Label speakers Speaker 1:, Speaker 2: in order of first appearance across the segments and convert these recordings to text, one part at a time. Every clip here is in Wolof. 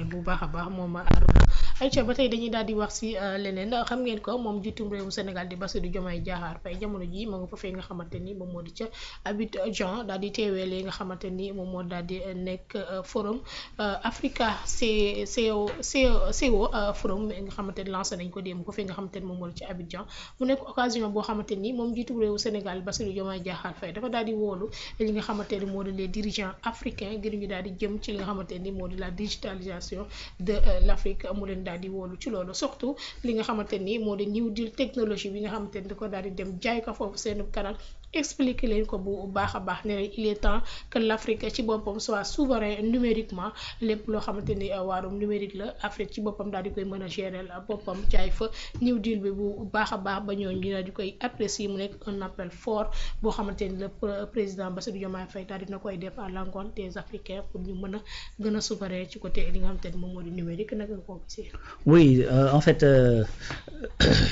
Speaker 1: bu baax a baax moom Arouna ayca ba tey dañuy daal di wax si leneen xam ngeen ko moom jiitum réewu Sénégal di Bassirou Diomaye Diakhar Faye jamono ji ma nga fa fee nga xamante ni moom moo di ca Abidjan daal di teewee li nga xamante ni moom moo daal di nekk forum Africa CO forum nga xamante ni lancé nañ ko démb ko fee nga xamante ni moom moo di ca Abidjan mu nekk occasion boo xamante ni moom jiitum réewu Sénégal Bassirou Diomaye Diakhar Faye dafa daal di woolu li nga xamante ni moo di les dirigeants africains ngir ñu daal di jëm ci li nga xamante ni moo di la digitalisation de l'Afrique mu leen daal di wóolu ci loolu surtout li nga xamante ni moo di new deal technologie bi nga xamante ni da ko daal di dem jaay ko foofu seen kanam expliquer leen ko bu baax a baax ne il est temps que l'Afrique ci boppam soit souverain numériquement lépp loo xamante ni waarum numérique la Afrique ci boppam daal di koy mën a gérer boppam jaay fa new deal bi bu baax a baax ba ñooñu daal di koy apprécier mu nekk un appel fort boo xamante ni le président Bassirou Diomaye Faye daal dina koy def à l'encontre des Africains pour ñu mën a gën a souverain ci côté li nga xamante ni moom moo di numérique nag nga ko gisee.
Speaker 2: Oui, en fait,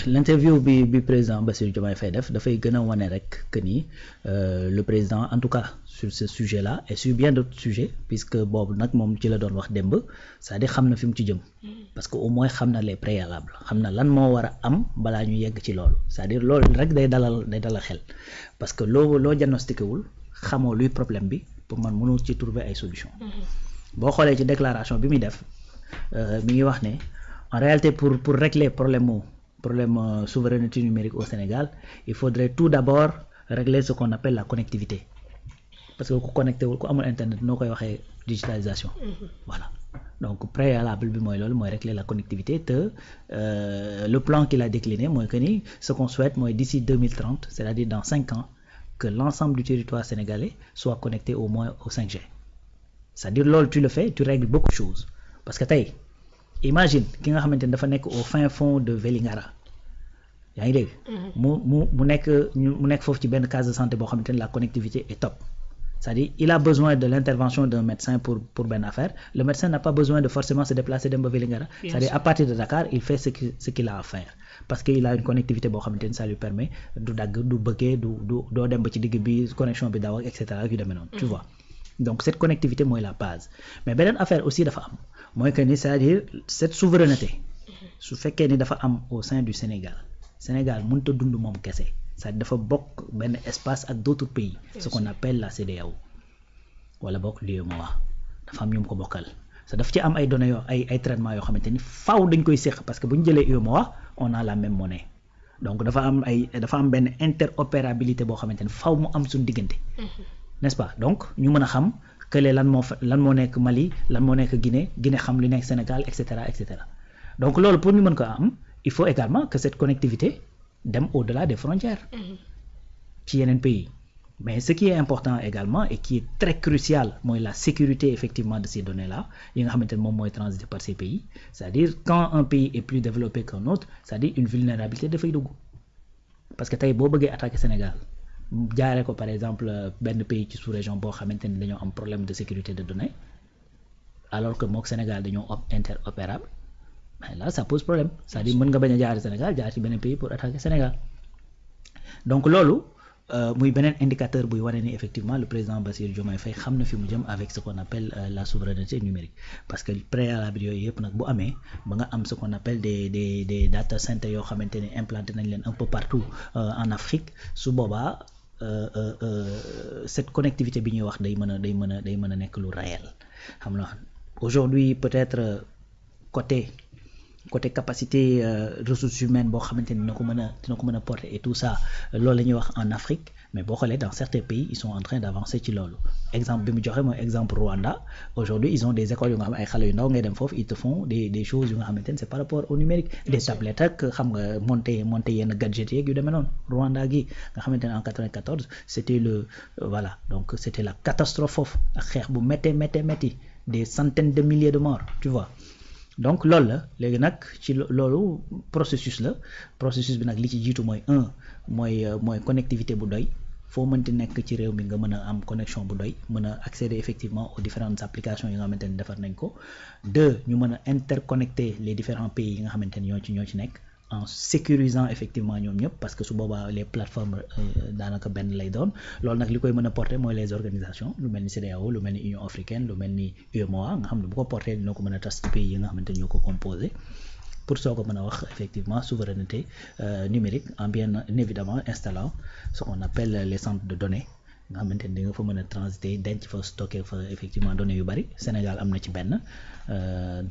Speaker 2: l'interview du président Bassirou Diomaye Faye dafay gën a wane rek que ni le président en tout cas sur ce sujet-là et sur bien d'autres sujets puisque boobu nag moom ci la doon wax démb c'est-à-dire xam na fi mu ci jëm parce que au moins xam na les préalables xam na lan moo war a am balaa ñu yegg ci loolu c'est-à-dire loolu rek day dalal xel parce que loo diagnostiqué wul xamoo luy problème bi pour man mënoo ci trouver ay solutions. boo xoolee ci déclaration bi muy def mi ngi wax ne en réalité pour régler problème souveraineté numérique au Sénégal il faudrait tout d'abord régler ce qu'on appelle la connectivité parce que ku connecté wul ku amul internet noo koy waxee digitalisation. Voilà donc préalable bi mooy loolu mooy régler la connectivité te le plan qu'il a décliné mooy que ni ce qu'on souhaite mooy d'ici 2030 c'est-à-dire dans 5 ans que l'ensemble du territoire sénégalais soit connecté au moins au 5G. C'est-à-dire loolu tu le fais tu règles beaucoup de choses parce que tey imagine ki nga xamante ni dafa nekk au fin fond de Vélingara yaa ngi dégg. mu nekk foofu ci benn case de santé boo xamante ni la connectivité est top c'est-à-dire il a besoin de l'intervention d'un médecin pour benn affaire le médecin n'a pas besoin de forcément se déplacer dem ba Vélingara c'est-à-dire à partir de Dakar il fait ce qu'il a à faire parce que il a une connectivité boo xamante ni ça lui permet du dagg du bëggee doo dem ba ci digg bi connexion bi daaw ak et cetera ak yu demee noonu tu vois. Donc cette connectivité mooy la base mais beneen affaire aussi dafa am mooy que ni c'est-à-dire cette souveraineté su fekkee ni dafa am au sein du Sénégal mënut a dund moom kese c'est-à-dire dafa bokk benn espace ak d'autres pays ce qu'on appelle la CEDEAO wala bokk l'UEMOA dafa am ñu ko bokkal sa daf ci am ay données yoo ay traitements yoo xamante ni faaw dañ koy séq parce que bu ñu jëlee UEMOA on a la même monnaie donc dafa am benn interopérabilité boo xamante ni faaw mu am suñu diggante. N'est-ce pas donc ñu mën a xam kële lan moo nekk Mali lan moo nekk Guinée xam li nekk Sénégal et cetera donc loolu pour ñu mën ko am il faut également que cette connectivité dem au-delà des frontières ci yeneen pays mais ce qui est important également et qui est très crucial mooy la sécurité effectivement de ces données-là yi nga xamante ne moom mooy transiter par ces pays c'est-à-dire quand un pays est plus développé qu'un autre c'est-à-dire une vulnérabilité dafay dugg parce que tey boo bëggee attaquer Sénégal jaaree ko par exemple benn pays ci sous-région boo xamante ni dañoo am problème de sécurité de données alors que mook Sénégal dañoo interopérable mais là ça pose problème c'est-à-dire mën nga bañ a jaaree Sénégal jaar ci beneen pays pour attaquer Sénégal donc loolu muy beneen indicateur buy wane ni effectivement le président Bassirou Diomaye Faye xam na fi mu jëm avec ce qu'on appelle la souveraineté numérique parce que préalable yooyu yëpp nag bu amee ba nga am ce qu'on appelle des data centers yoo xamante ni implanté nañ leen un peu partout en Afrique su boobaa cette connectivité bi ñuy wax day mën a nekk lu réel xam nga aujourd'hui peut-être côté capacité ressources humaines boo xamante ni dina ko mën a porter et tout ça loolu la ñuy wax en Afrique mais boo xoolee dans certains pays ils sont en train d'avancer ci loolu exemple bi mu joxe mooy exemple Rwanda aujourd'hui ils ont des écoles yu nga xam ay xale yu ndaw ngay dem foofu ils te font des choses yu nga xamante ni c'est par rapport au numérique des tablettes ak xam nga monter yenn gadgets yeeg yu demee noonu Rwanda gi nga xamante ne en 94 c'était donc c'était la catastrophe foofu ak xeex bu métti des centaines de milliers de morts tu vois donc loolu la léegi nag ci loolu processus bi nag li ci jiitu mooy connectivité bu doy foo mënti nekk ci réew mi nga mën a am connexion bu doy mën a accéder effectivement aux différentes applications yi nga xamante ni defar nañ ko 2 ñu mën a interconnecter les différents pays yi nga xamante ni ñoo ci nekk en sécurisant effectivement ñoom ñëpp parce que su boobaa les plateformes daanaka benn lay doon loolu nag li koy mën a porter mooy les organisations lu mel ni CEDEAO lu mel ni Union africaine lu mel ni UEMOA nga xam ne bu ko porter dina ko mën a tas ci pays yi nga xamante ni ñoo ko composé pour soo ko mën a wax effectivement souveraineté numérique en bien évidemment installant ce qu'on appelle les centres de données nga xamante ni di nga fa mën a transiter denc fa stocker fa effectivement données yu bari Sénégal am na ci benn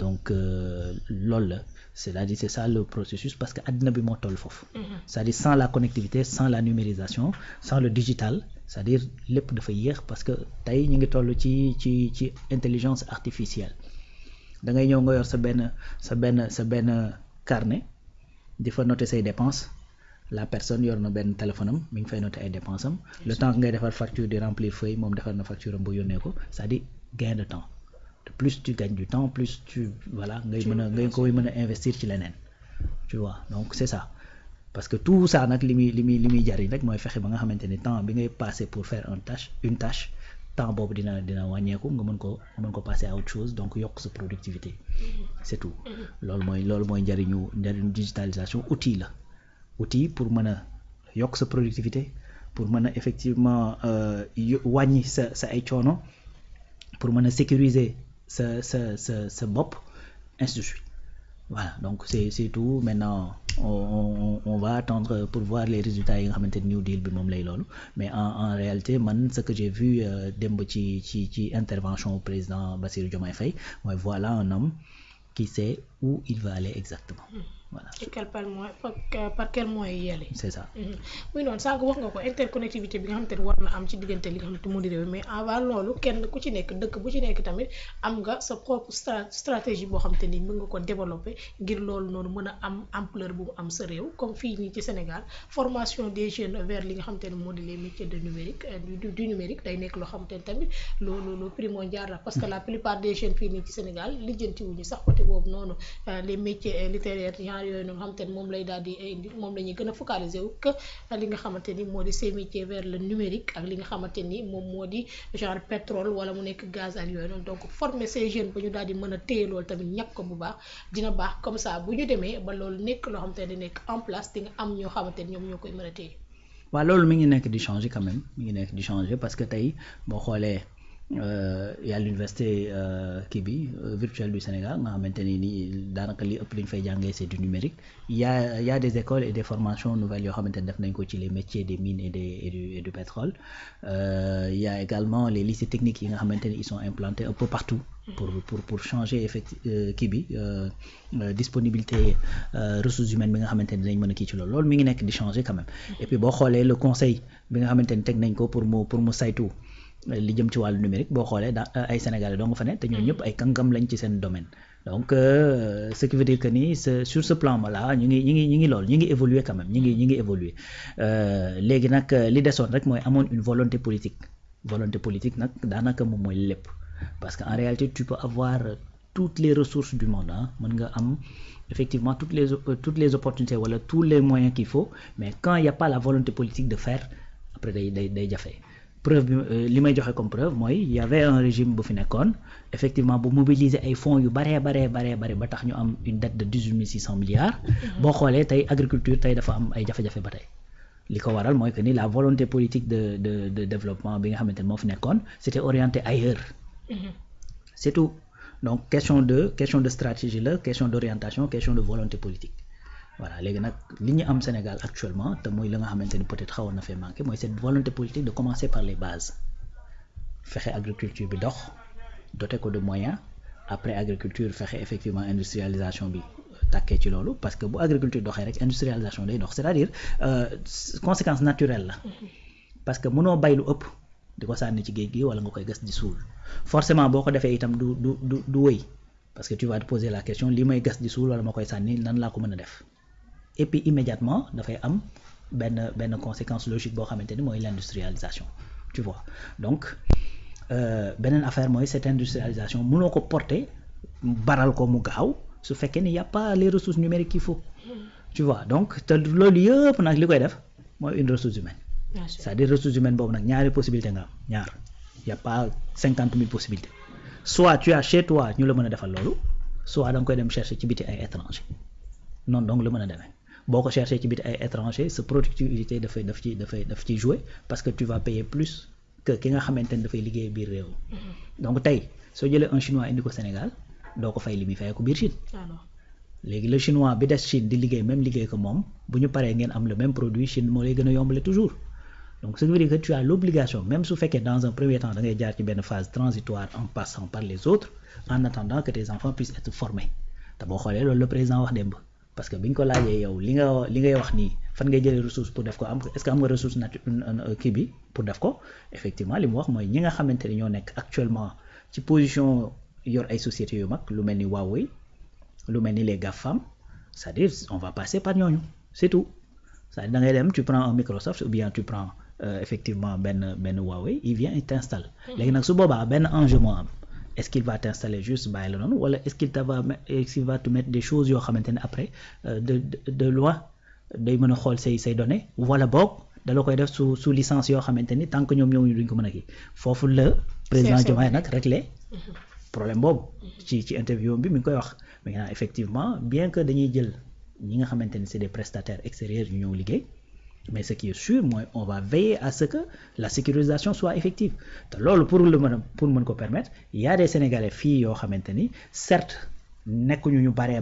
Speaker 2: donc loolu la c'est-à-dire c'est ça le processus parce que àddina bi moo toll foofu c'est-à-dire sans la connectivité sans la numérisation sans le digital c'est-à-dire lépp dafa yéex parce que tey ñu ngi toll ci intelligence artificielle da ngay ñëw nga yor sa benn carnet di fa noter say dépenses la personne yor na benn téléphone am mi ngi fay noter ay dépenses am le temps que ngay defar facture di remplir feuille moom defar na facture am bu yónnee ko c'est-à-dire gain de temps plus tu gagnes du temps plus tu voilà ngay koy mën a investir ci leneen tu vois donc c'est ça parce que tout ça nag li muy jariñ rek mooy fexe ba nga xamante ni temps bi ngay passer pour faire une tâche temps boobu dina wàññeeku nga mën ko passer à autre chose donc yokk sa productivité c'est tout loolu mooy njariñu digitalisation outil pour mën a yokk sa productivité pour mën a effectivement wàññi sa ay coono pour mën a sécuriser sa bopp ainsi de suite voilà donc c'est tout maintenant on va attendre pour voir les résultats yi nga xamante ni New Deal bi moom lay loolu mais en réalité man ce que j'ai vu démb ci intervention au président Bassirou Diomaye Faye mooy voilà un homme qui sait où il va aller exactement voilà.
Speaker 1: et par quel moyen y aller.
Speaker 2: c'est ça.
Speaker 1: muy noonu sànq wax nga ko interconnectivité bi nga xamante ni war na am ci diggante li nga xamante moo di réew mais avant loolu kenn ku ci nekk dëkk bu ci nekk tamit am nga sa propre stratégie boo xamante ni mën nga ko développer ngir loolu noonu mën a am ampleur bu mu am sa réew comme fii nii ci Sénégal formation des jeunes vers li nga xamante ni moo di les métiers de numérique du numérique day nekk loo xamante ni tamit loolu primordial la parce que la plupart des jeunes fii nii ci Sénégal lijjantiwuñu sax côté boobu noonu les métiers littéraires yooyu nga xamante ni moom lay daal di indi moom la ñuy gën a focaliser wu que li nga xamante ni moo di ces métiers vers le numérique ak li nga xamante ni moom moo di genre pétrole wala mu nekk gaz ak yooyu noonu donc former ces jeunes ba ñu daal di mën a téye loolu tamit ñàkk ko bu baax dina baax comme ça bu ñu demee ba loolu nekk loo xamante ne nekk en place di nga am ñoo xamante ni ñoom ñoo koy mën a téye.
Speaker 2: waaw loolu mi ngi nekk di changer quand même mi ngi nekk di changer parce que tey boo xoolee. y a l'université kii bi virtuelle du Sénégal nga xamante ni nii daanaka li ëpp li ñu fay jàngee c'est du numérique y a des écoles et des formations nouvelles yoo xamante ni def nañ ko ci les métiers des mines et du pétrole y a également les lycées techniques yi nga xamante ni ils sont implantés un peu partout pour changer kii bi disponibilité ressources humaines bi nga xamante ni dinañ mën a kii ci loolu mi ngi nekk di changer quand même et puis boo xoolee le conseil bi nga xamante ni teg nañ ko pour mu saytu li jëm ci wàllu numérique boo xoolee ay Sénégalais doo nga fa ne te ñoo ñëpp ay kàngam lañ ci seen domaine donc ce qui veut dire que ni sur ce plan là ñu ngi lool ñu ngi évoluer quand même ñu ngi évoluer léegi nag li desoon rek mooy amoon une volonté politique nag daanaka moom mooy lépp parce que en réalité tu peux avoir toutes les ressources du monde mën nga am effectivement toutes les opportunités wala tous les moyens qu'il faut mais quand il y a pas la volonté politique de faire après day jafe preuve bi li may joxe comme preuve mooy y avait un régime bu fi nekkoon effectivement bu mobiliser ay fonds yu baree ba tax ñu am une dette de 18 600 milliards boo xoolee tey agriculture tey dafa am ay jafe-jafe ba tey li ko waral mooy que ni la volonté politique de développement bi nga xamante ne moo fi nekkoon c'était orienté ailleurs c'est tout donc question de stratégie la question d'orientation question de volonté politique voilà léegi nag li ñu am Sénégal actuellement te mooy la nga xamante ni peut-être xawoon na fee manqué mooy cette volonté politique de commencer par les bases fexe agriculture bi dox doté ko de moyens après agriculture fexe effectivement industrialisation bi tàkkee ci loolu parce que bu agriculture doxee rek industrialisation day dox c'est-à-dire conséquence naturelle la parce que mënoo bay lu ëpp di ko sànni ci géej gi wala nga koy gas di suul forcément boo ko defee itam du wëy parce que tu vas te poser la question li may gas di suul wala ma koy sànni nan laa ko mën a def et puis immédiatement dafay am benn conséquence logique boo xamante ni mooy l'industrialisation tu vois donc beneen affaire mooy cette industrialisation mënoo ko porter baral ko mu gaaw su fekkee ni y a pas les ressources numériques qu'il faut tu vois donc te loolu yëpp nag li koy def mooy une ressource humaine c'est-à-dire ressources humaines boobu nag ñaari possibilité nga am ñaar y a pas 50 000 possibilités soit tu as chez toi ñu la mën a defal loolu soit da nga koy dem chercher ci biti ay étranger noonu donc la mën a demee boo ko cherché ci biti ay étranger sa productivité daf ci jouer parce que tu vas payer plus que ki nga xamante ni dafay liggéey biir réew. donc tey soo jëlee un chinois indi ko Sénégal doo ko fay li muy fay ko biir Chine. léegi le chinois bi des Chine di liggéey même liggéey que moom bu ñu paree ngeen am le même produit Chine moo lay gën a yombale toujours. donc ce qui veut dire que tu as l'obligation même su fekkee dans un premier temps da ngay jaar ci benn phase transitoire en passant par les autres en attendant que tes enfants puissent être formés te boo xoolee loolu le président wax démb parce que bi ñu ko laajee yow li ngay wax nii fan ngay jëlee ressource pour def ko est-ce que am nga ressource kii bi pour def ko effectivement li mu wax mooy ñi nga xamante ni ñoo nekk actuellement ci position yor ay sociétés yu mag lu mel ni Huawei lu mel ni les GAFAM c'est-à-dire on va passer par ñooñu c'est tout c'est-à-dire da ngay dem tu prends un Microsoft ou bien tu prends effectivement benn Huawei il vient et t'installe léegi nag su boobaa benn enjeu moo am est-ce qu'il va t'installer juste bàyyi la noonu wala est-ce qu'il va te mettre des choses yoo xamante ne après de loin day mën a xool say données wala boog da la koy def sous licence yoo xamante ni tant que ñoom ñëwuñu duñ ko mën a kii foofu la président Diomaye nag réglé problème boobu ci interview bi mi ngi koy wax maintenant effectivement bien que dañuy jël ñi nga xamante ni c'est des prestataires extérieurs yu ñëw liggéey mais ce qui est sûr mooy on va veiller à ce que la sécurisation soit effective te loolu pour mën ko permettre il y a des Sénégalais fii yoo xamante ni certes nekkuñu ñu bari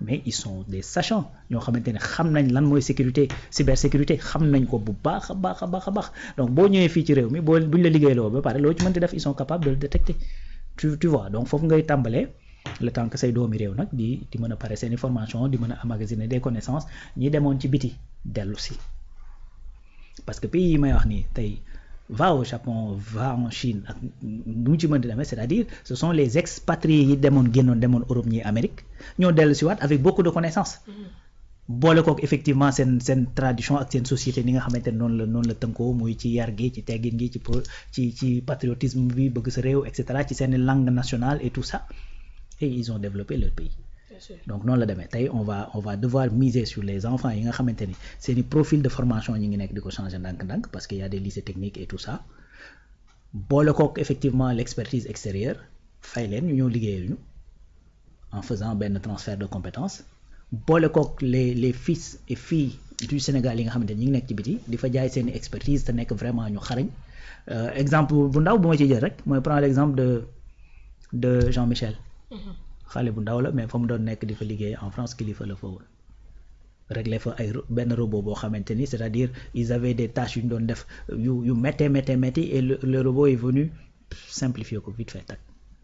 Speaker 2: mais ils sont des sachants ñoo xamante ne xam nañ lan mooy sécurité cybersécurité xam nañ ko bu baax a baax donc boo ñëwee fii ci réew mi buñ la liggéeyloo ba pare loo ci mënti def ils sont capables de le détecter tu vois donc foofu ngay tàmbalee le temps que say doomi réew nag di mën a pare seeni formation di mën a emmagasiner des connaissances ñi demoon ci biti dellu si parce que pays yi may wax nii tey va au Japon va en Chine ak nu mu ci mën di demee c'est-à-dire ce sont les expatriés yi génnoon Europe ñi Amérique ñoo dellu si waat avec beaucoup de connaissances boole kook effectivement seen tradition ak seen société ni nga xamante ne noonu la tënkoo muy ci yar gi ci teggin gi ci patriotisme bi bëgg sa réew et cetera ci seen langue nationale et tout ça et ils ont développé leur pays. Donc noonu la demee tey on va devoir miser sur les enfants yi nga xamante ni seeni profil de formation ñi ngi nekk di ko changer ndànk-ndànk parce que y a des lycées techniques et tout ça boole kook effectivement l'expertise extérieure fay leen ñu ñëw liggéeyal ñu en faisant benn transfert de compétences boole kook les fils et filles du Sénégal yi nga xamante ni ñi ngi nekk ci biti di fa jaay seeni expertise te nekk vraiment ñu xarañ exemple bu ndaw bu ma ci jël rek mooy prendre l'exemple de Jean-Michel xale bu ndaw la mais fa mu doon nekk di fa liggéey en France kilifa la fa woon régler fa ay benn robot boo xamante ni c'est-à-dire ils avaient des tâches yu ñu doon def yu métti et le robot est venu simplifier ko vite fait tak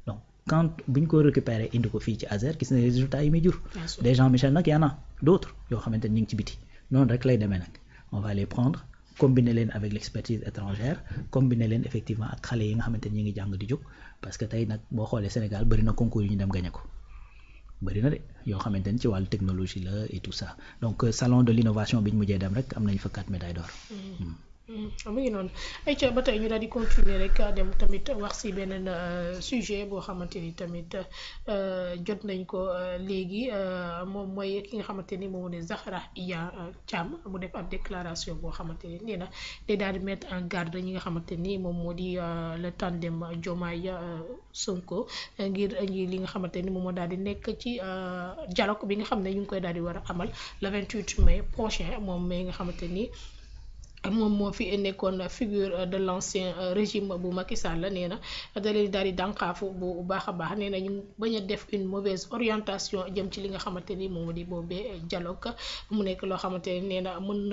Speaker 2: donc quand bu ñu ko récupérer indi ko fii ci Azer gis na résultats yi muy jur des Jean-Michel nag y en a d'autres yoo xamante ni ñu ngi ci biti noonu rek lay demee nag on va les prendre combiner leen avec l'expertise étrangère combiner leen effectivement ak xale yi nga xamante ni ñu ngi jàng di jóg parce que tey nag boo xoolee Sénégal bëri na concours yu ñu dem gagné ko bëri na de yoo xamante ni ci wàllu technologie la et tout ça donc salon de l'innovation bi ñu mujjee dem rek am nañ fa 4 médailles d'or.
Speaker 1: mu ngi noonu ayca ba tey ñu daal di continuer rek dem tamit wax ci beneen sujet boo xamante ni tamit jot nañ ko léegi moom mooy ki nga xamante ni moom ne Zahra Iyane Thiam mu def ab déclaration boo xamante ni nee na day daal di mettre en garde ñi nga xamante ni moom moo di le tandem Diomaye Sonko ngir li nga xamante ni moom moo daal di nekk ci dialogue bi nga xam ne ñu ngi koy daal di war a amal le 28 mai prochain moom mi nga xamante ni. moom moo fi nekkoon figure de l'ancien régime bu Macky Sall la nee na da leen daal di dànqaafu bu baax a baax nee na ñu bañ a def une mauvaise orientation jëm ci li nga xamante ni moom di boobee dialogue mu nekk loo xamante ni nee na mën